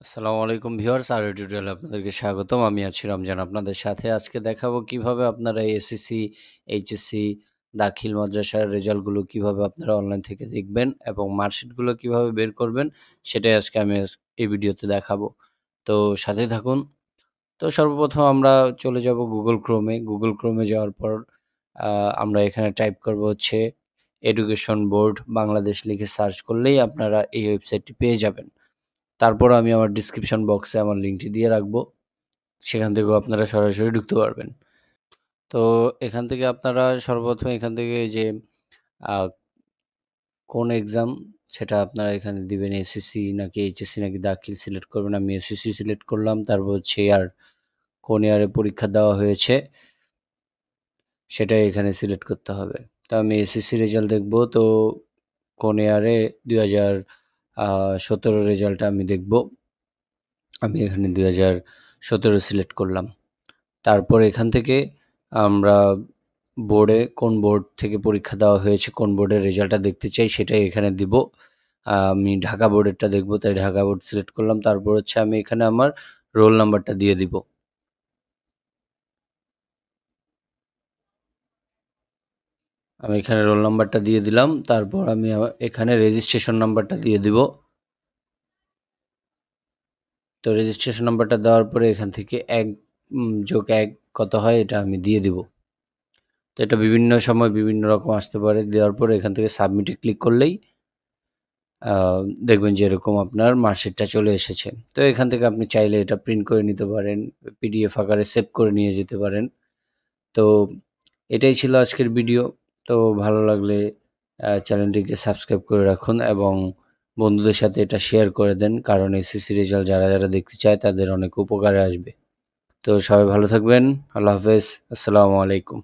আসসালামু আলাইকুম ভিউয়ার্স, আরও টিউটোরিয়ালে আপনাদেরকে স্বাগতম। আমি আছি রমজান আপনাদের সাথে। আজকে দেখাবো কিভাবে আপনারা এসএসসি, এইচএসসি, দাখিল মাদ্রাসার রেজাল্টগুলো কিভাবে আপনারা অনলাইন থেকে দেখবেন এবং মার্কশিটগুলো কিভাবে বের করবেন, সেটাই আজকে আমি এই ভিডিওতে দেখাবো। তো সাথেই থাকুন। তো সর্বপ্রথম আমরা চলে যাব Google Chrome-এ। Google Chrome-এ যাওয়ার পর আমরা এখানে টাইপ করব হচ্ছে এডুকেশন বোর্ড বাংলাদেশ লিখে সার্চ করলেই আপনারা এই ওয়েবসাইটটি পেয়ে যাবেন। তারপর আমি আমার ডেসক্রিপশন বক্সে আমার লিঙ্কটি দিয়ে রাখবো। সেখান থেকেও আপনারা সরাসরি ঢুকতে পারবেন। তো এখান থেকে আপনারা সর্বপ্রথম এখান থেকে যে আ কোন এক্সাম সেটা আপনারা এখানে দিবেন এসএসসি নাকি এইচএসসি নাকি দাখিল সিলেক্ট করবেন। আমি এসএসসি সিলেক্ট করলাম। তারপর হচ্ছে ইয়ার, কোন ইয়ারে পরীক্ষা দেওয়া হয়েছে সেটাই এখানে সিলেক্ট করতে হবে। তো আমি এসএসসি রেজাল্ট দেখব। তো কোন ইয়ারে ২০১৭ রেজাল্টটা আমি দেখব। আমি এখানে ২০১৭ সিলেক্ট করলাম। তারপর এখান থেকে আমরা কোন বোর্ড থেকে পরীক্ষা দেওয়া হয়েছে, কোন বোর্ডের রেজাল্টটা দেখতে চাই সেটাই এখানে দিব। আমি ঢাকা বোর্ডেরটা দেখব, তাই ঢাকা বোর্ড সিলেক্ট করলাম। তারপর হচ্ছে আমি এখানে আমার রোল নাম্বারটা দিয়ে দিব। আমি এখানে রোল নাম্বারটা দিয়ে দিলাম। তারপর আমি এখানে রেজিস্ট্রেশন নাম্বারটা দিয়ে দিব। তো রেজিস্ট্রেশন নাম্বারটা দেওয়ার পরে এখান থেকে ১ যোগ ১ কত হয় এটা আমি দিয়ে দিব। তো এটা বিভিন্ন সময় বিভিন্ন রকম আসতে পারে। দেওয়ার পরে এখান থেকে সাবমিটে ক্লিক করলেই আ দেখবেন যে এরকম আপনার মার্কশিটটা চলে এসেছে। তো এখান থেকে আপনি চাইলে এটা প্রিন্ট করে নিতে পারেন, পিডিএফ আকারে সেভ করে নিয়ে যেতে পারেন। তো এটাই ছিল আজকের ভিডিও। তো ভালো লাগলে চ্যানেলটিকে সাবস্ক্রাইব করে রাখুন এবং বন্ধুদের সাথে এটা শেয়ার করে দেন। কারণ এসএসসি রেজাল্ট যারা দেখতে চায় তাদের অনেক উপকারে আসবে। তো সবাই ভালো থাকবেন। আল্লাহ হাফেজ। আসসালামু আলাইকুম।